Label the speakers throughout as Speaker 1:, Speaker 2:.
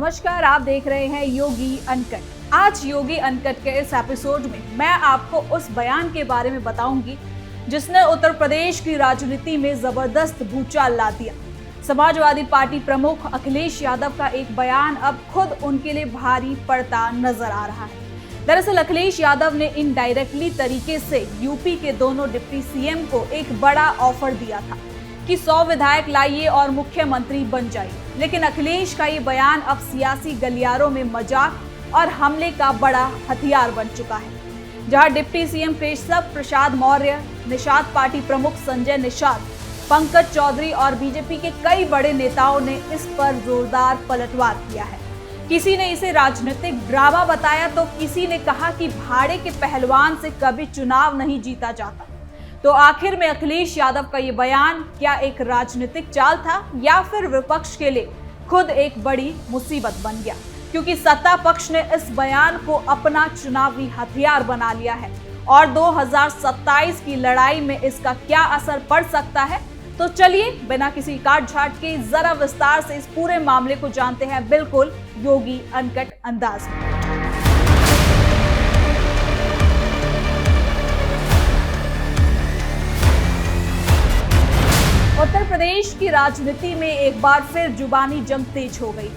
Speaker 1: नमस्कार, आप देख रहे हैं योगी अनकट। आज योगी अनकट के इस एपिसोड में मैं आपको उस बयान के बारे में बताऊंगी जिसने उत्तर प्रदेश की राजनीति में जबरदस्त भूचाल ला दिया। समाजवादी पार्टी प्रमुख अखिलेश यादव का एक बयान अब खुद उनके लिए भारी पड़ता नजर आ रहा है। दरअसल अखिलेश यादव ने इनडायरेक्टली तरीके से यूपी के दोनों डिप्टी सीएम को एक बड़ा ऑफर दिया था कि 100 विधायक लाइए और मुख्यमंत्री बन जाइए। लेकिन अखिलेश का ये बयान अब सियासी गलियारों में मजाक और हमले का बड़ा हथियार बन चुका है। जहां deputy CM Keshav Prasad Maurya, Nishad party प्रमुख संजय निषाद, पंकज चौधरी और बीजेपी के कई बड़े नेताओं ने इस पर जोरदार पलटवार किया है। किसी ने इसे राजनीतिक ड्रामा बताया तो किसी ने कहा कि भाड़े के पहलवान से कभी चुनाव नहीं जीता जाता। तो आखिर में अखिलेश यादव का ये बयान क्या एक राजनीतिक चाल था या फिर विपक्ष के लिए खुद एक बड़ी मुसीबत बन गया? क्योंकि सत्ता पक्ष ने इस बयान को अपना चुनावी हथियार बना लिया है और 2027 की लड़ाई में इसका क्या असर पड़ सकता है, तो चलिए बिना किसी काट छाट के जरा विस्तार से इस पूरे मामले को जानते हैं बिल्कुल योगी अनकट अंदाज में। उत्तर प्रदेश की राजनीति में एक बार फिर जुबानी जंग तेज हो गई।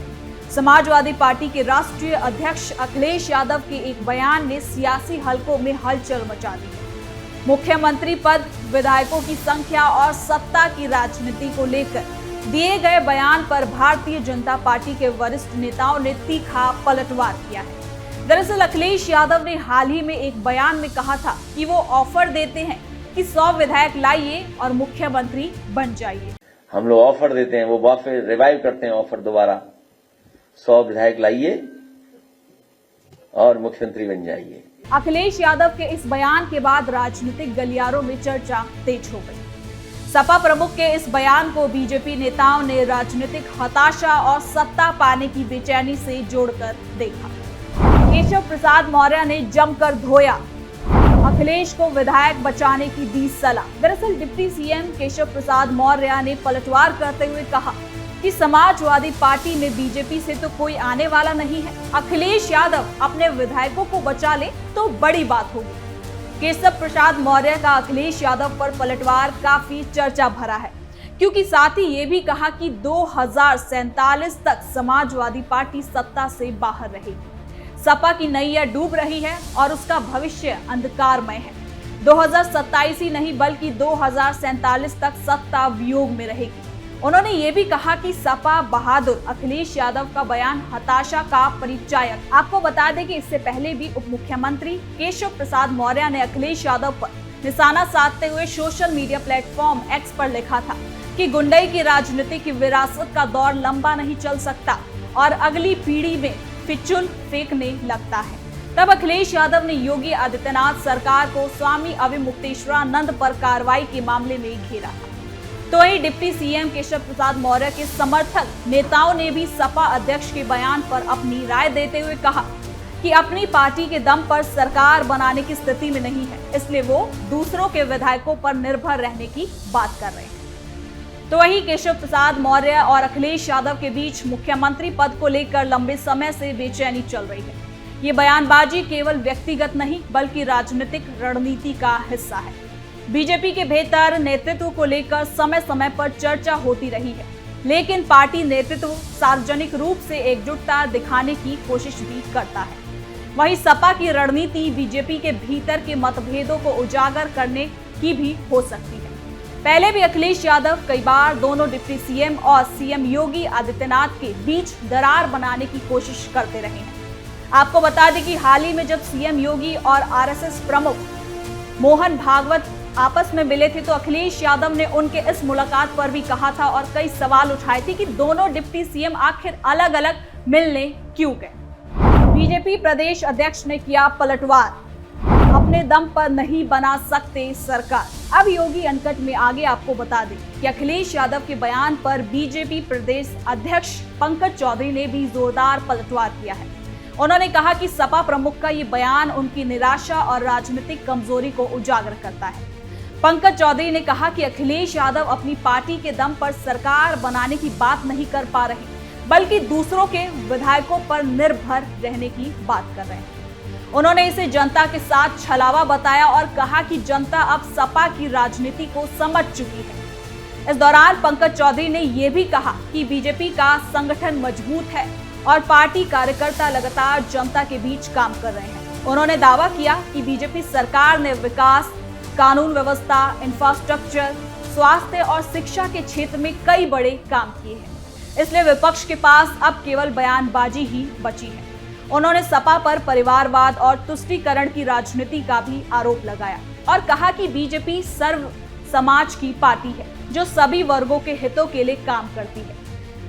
Speaker 1: समाजवादी पार्टी के राष्ट्रीय अध्यक्ष अखिलेश यादव के एक बयान ने सियासी हलकों में हलचल मचा दी। मुख्यमंत्री पद, विधायकों की संख्या और सत्ता की राजनीति को लेकर दिए गए बयान पर भारतीय जनता पार्टी के वरिष्ठ नेताओं ने तीखा पलटवार किया है। दरअसल अखिलेश यादव ने हाल ही में एक बयान में कहा था कि वो ऑफर देते हैं कि 100 विधायक लाइए और मुख्यमंत्री बन जाइए।
Speaker 2: हम लोग ऑफर देते हैं, वो वापस रिवाइव करते हैं ऑफर दोबारा, 100 विधायक लाइए और मुख्यमंत्री बन जाइए।
Speaker 1: अखिलेश यादव के इस बयान के बाद राजनीतिक गलियारों में चर्चा तेज हो गई। सपा प्रमुख के इस बयान को बीजेपी नेताओं ने राजनीतिक हताशा और सत्ता पाने की बेचैनी से जोड़कर देखा। केशव प्रसाद मौर्य ने जमकर धोया, अखिलेश को विधायक बचाने की दी सलाह। दरअसल डिप्टी सीएम केशव प्रसाद मौर्य ने पलटवार करते हुए कहा कि समाजवादी पार्टी में बीजेपी से तो कोई आने वाला नहीं है। अखिलेश यादव अपने विधायकों को बचा ले तो बड़ी बात होगी। केशव प्रसाद मौर्य का अखिलेश यादव पर पलटवार काफी चर्चा भरा है, क्योंकि साथ ही ये भी कहा कि 2047 तक समाजवादी पार्टी सत्ता से बाहर रहेगी। सपा की नैया डूब रही है और उसका भविष्य अंधकारमय है। 2027 ही नहीं बल्कि 2047 तक सत्ता वियोग में रहेगी। उन्होंने ये भी कहा कि सपा बहादुर अखिलेश यादव का बयान हताशा का परिचायक। आपको बता दें कि इससे पहले भी उप मुख्यमंत्री केशव प्रसाद मौर्य ने अखिलेश यादव पर निशाना साधते हुए सोशल मीडिया प्लेटफॉर्म एक्स पर लिखा था कि गुंडई की राजनीति की विरासत का दौर लंबा नहीं चल सकता और अगली पीढ़ी में फिचुल फेंकने लगता है। तब अखिलेश यादव ने योगी आदित्यनाथ सरकार को स्वामी अविमुक्तेश्वरानंद पर कार्रवाई के मामले में घेरा था। तो वहीं डिप्टी सीएम केशव प्रसाद मौर्य के समर्थक नेताओं ने भी सपा अध्यक्ष के बयान पर अपनी राय देते हुए कहा कि अपनी पार्टी के दम पर सरकार बनाने की स्थिति में नहीं है, इसलिए वो दूसरों के विधायकों पर निर्भर रहने की बात कर रहे हैं। तो वहीं केशव प्रसाद मौर्य और अखिलेश यादव के बीच मुख्यमंत्री पद को लेकर लंबे समय से बेचैनी चल रही है। ये बयानबाजी केवल व्यक्तिगत नहीं बल्कि राजनीतिक रणनीति का हिस्सा है। बीजेपी के बेहतर नेतृत्व को लेकर समय समय पर चर्चा होती रही है, लेकिन पार्टी नेतृत्व सार्वजनिक रूप से एकजुटता दिखाने की कोशिश भी करता है। वहीं सपा की रणनीति बीजेपी के भीतर के मतभेदों को उजागर करने की भी हो सकती है। पहले भी अखिलेश यादव कई बार दोनों डिप्टी सीएम और सीएम योगी आदित्यनाथ के बीच दरार बनाने की कोशिश करते रहे हैं। आपको बता दें कि हाल ही में जब सीएम योगी और आरएसएस प्रमुख मोहन भागवत आपस में मिले थे तो अखिलेश यादव ने उनके इस मुलाकात पर भी कहा था और कई सवाल उठाए थे कि दोनों डिप्टी सीएम आखिर अलग अलग मिलने क्यों गए। बीजेपी प्रदेश अध्यक्ष ने किया पलटवार, अपने दम पर नहीं बना सकते सरकार। अब योगी अनकट में आगे आपको बता दें कि अखिलेश यादव के बयान पर बीजेपी प्रदेश अध्यक्ष पंकज चौधरी ने भी जोरदार पलटवार किया है। उन्होंने कहा कि सपा प्रमुख का ये बयान उनकी निराशा और राजनीतिक कमजोरी को उजागर करता है। पंकज चौधरी ने कहा कि अखिलेश यादव अपनी पार्टी के दम पर सरकार बनाने की बात नहीं कर पा रहे, बल्कि दूसरों के विधायकों पर निर्भर रहने की बात कर रहे हैं। उन्होंने इसे जनता के साथ छलावा बताया और कहा कि जनता अब सपा की राजनीति को समझ चुकी है। इस दौरान पंकज चौधरी ने यह भी कहा कि बीजेपी का संगठन मजबूत है और पार्टी कार्यकर्ता लगातार जनता के बीच काम कर रहे हैं। उन्होंने दावा किया कि बीजेपी सरकार ने विकास, कानून व्यवस्था, इंफ्रास्ट्रक्चर, स्वास्थ्य और शिक्षा के क्षेत्र में कई बड़े काम किए हैं, इसलिए विपक्ष के पास अब केवल बयानबाजी ही बची है। उन्होंने सपा पर परिवारवाद और तुष्टीकरण की राजनीति का भी आरोप लगाया और कहा कि बीजेपी सर्व समाज की पार्टी है जो सभी वर्गों के हितों के लिए काम करती है।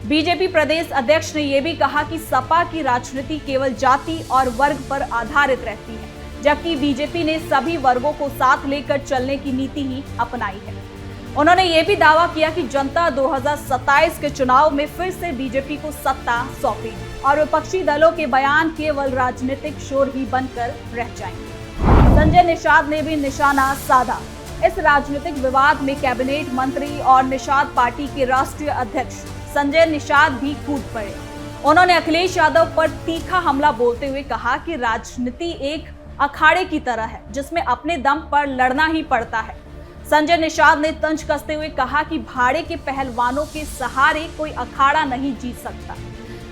Speaker 1: बीजेपी प्रदेश अध्यक्ष ने यह भी कहा कि सपा की राजनीति केवल जाति और वर्ग पर आधारित रहती है, जबकि बीजेपी ने सभी वर्गों को साथ लेकर चलने की नीति ही अपनाई है। उन्होंने ये भी दावा किया कि जनता 2027 के चुनाव में फिर से बीजेपी को सत्ता सौंपेगी और विपक्षी दलों के बयान केवल राजनीतिक शोर ही बनकर रह जाएंगे। संजय निषाद ने भी निशाना साधा। इस राजनीतिक विवाद में कैबिनेट मंत्री और निषाद पार्टी के राष्ट्रीय अध्यक्ष संजय निषाद भी कूद पड़े। उन्होंने अखिलेश यादव पर तीखा हमला बोलते हुए कहा कि राजनीति एक अखाड़े की तरह है जिसमें अपने दम पर लड़ना ही पड़ता है। संजय निषाद ने तंज कसते हुए कहा कि भाड़े के पहलवानों के सहारे कोई अखाड़ा नहीं जीत सकता।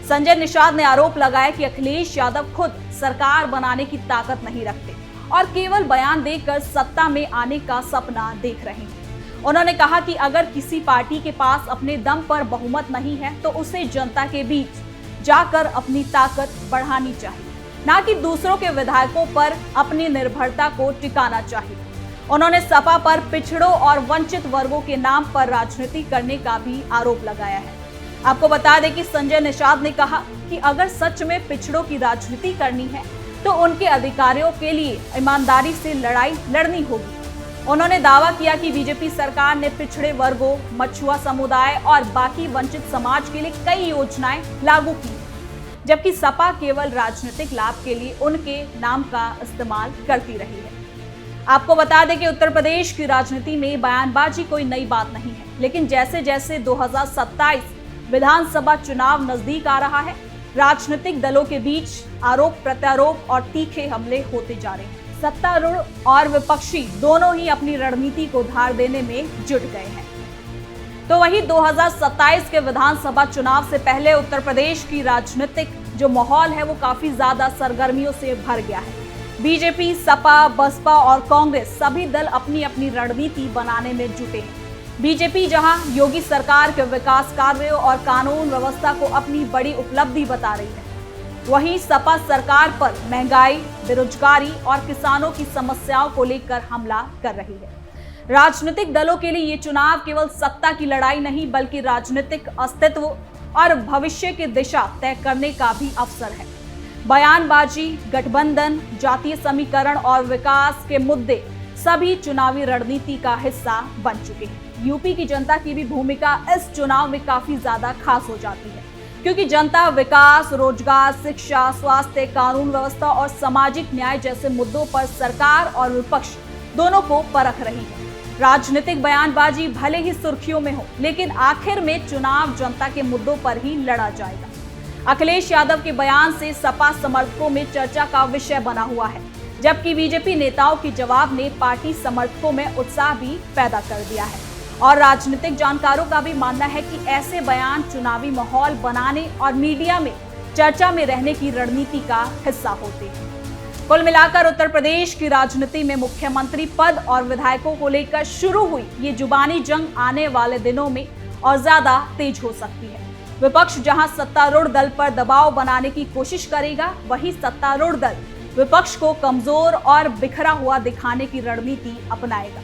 Speaker 1: संजय निषाद ने आरोप लगाया कि अखिलेश यादव खुद सरकार बनाने की ताकत नहीं रखते और केवल बयान देकर सत्ता में आने का सपना देख रहे हैं। उन्होंने कहा कि अगर किसी पार्टी के पास अपने दम पर बहुमत नहीं है तो उसे जनता के बीच जाकर अपनी ताकत बढ़ानी चाहिए, न कि दूसरों के विधायकों पर अपनी निर्भरता को टिकाना चाहिए। उन्होंने सपा पर पिछड़ों और वंचित वर्गों के नाम पर राजनीति करने का भी आरोप लगाया है। आपको बता दें कि संजय निषाद ने कहा कि अगर सच में पिछड़ों की राजनीति करनी है तो उनके अधिकारियों के लिए ईमानदारी से लड़ाई लड़नी होगी। उन्होंने दावा किया कि बीजेपी सरकार ने पिछड़े वर्गों, मछुआ समुदाय और बाकी वंचित समाज के लिए कई योजनाएं लागू की, जबकि सपा केवल राजनीतिक लाभ के लिए उनके नाम का इस्तेमाल करती रही है। आपको बता दें कि उत्तर प्रदेश की राजनीति में बयानबाजी कोई नई बात नहीं है, लेकिन जैसे जैसे 2027 विधानसभा चुनाव नजदीक आ रहा है, राजनीतिक दलों के बीच आरोप प्रत्यारोप और तीखे हमले होते जा रहे हैं। सत्तारूढ़ और विपक्षी दोनों ही अपनी रणनीति को धार देने में जुट गए हैं। तो वही 2027 के विधानसभा चुनाव से पहले उत्तर प्रदेश की राजनीतिक जो माहौल है वो काफी ज्यादा सरगर्मियों से भर गया है। बीजेपी, सपा, बसपा और कांग्रेस सभी दल अपनी अपनी रणनीति बनाने में जुटे हैं। बीजेपी जहां योगी सरकार के विकास कार्यों और कानून व्यवस्था को अपनी बड़ी उपलब्धि बता रही है, वहीं सपा सरकार पर महंगाई, बेरोजगारी और किसानों की समस्याओं को लेकर हमला कर रही है। राजनीतिक दलों के लिए ये चुनाव केवल सत्ता की लड़ाई नहीं बल्कि राजनीतिक अस्तित्व और भविष्य की दिशा तय करने का भी अवसर है। बयानबाजी, गठबंधन, जातीय समीकरण और विकास के मुद्दे सभी चुनावी रणनीति का हिस्सा बन चुके हैं। यूपी की जनता की भी भूमिका इस चुनाव में काफी ज्यादा खास हो जाती है, क्योंकि जनता विकास, रोजगार, शिक्षा, स्वास्थ्य, कानून व्यवस्था और सामाजिक न्याय जैसे मुद्दों पर सरकार और विपक्ष दोनों को परख रही है। राजनीतिक बयानबाजी भले ही सुर्खियों में हो, लेकिन आखिर में चुनाव जनता के मुद्दों पर ही लड़ा जाएगा। अखिलेश यादव के बयान से सपा समर्थकों में चर्चा का विषय बना हुआ है, जबकि बीजेपी नेताओं के जवाब ने पार्टी समर्थकों में उत्साह भी पैदा कर दिया है। और राजनीतिक जानकारों का भी मानना है कि ऐसे बयान चुनावी माहौल बनाने और मीडिया में चर्चा में रहने की रणनीति का हिस्सा होते हैं। कुल मिलाकर उत्तर प्रदेश की राजनीति में मुख्यमंत्री पद और विधायकों को लेकर शुरू हुई ये जुबानी जंग आने वाले दिनों में और ज्यादा तेज हो सकती है। विपक्ष जहां सत्तारूढ़ दल पर दबाव बनाने की कोशिश करेगा, वहीं सत्तारूढ़ दल विपक्ष को कमजोर और बिखरा हुआ दिखाने की रणनीति अपनाएगा।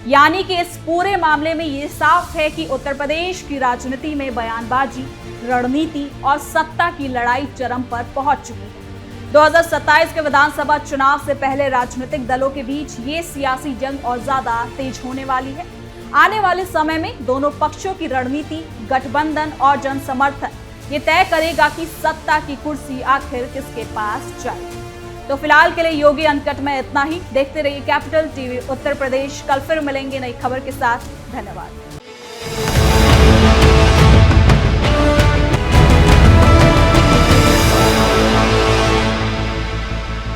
Speaker 1: यानी कि इस पूरे मामले में ये साफ है कि उत्तर प्रदेश की राजनीति में बयानबाजी, रणनीति और सत्ता की लड़ाई चरम पर पहुंच चुकी है। 2027 के विधानसभा चुनाव से पहले राजनीतिक दलों के बीच ये सियासी जंग और ज्यादा तेज होने वाली है। आने वाले समय में दोनों पक्षों की रणनीति, गठबंधन और जनसमर्थन ये तय करेगा कि सत्ता की कुर्सी आखिर किसके पास जाए। तो फिलहाल के लिए योगी अनकट में इतना ही। देखते रहिए कैपिटल टीवी उत्तर प्रदेश। कल फिर मिलेंगे नई खबर के साथ। धन्यवाद।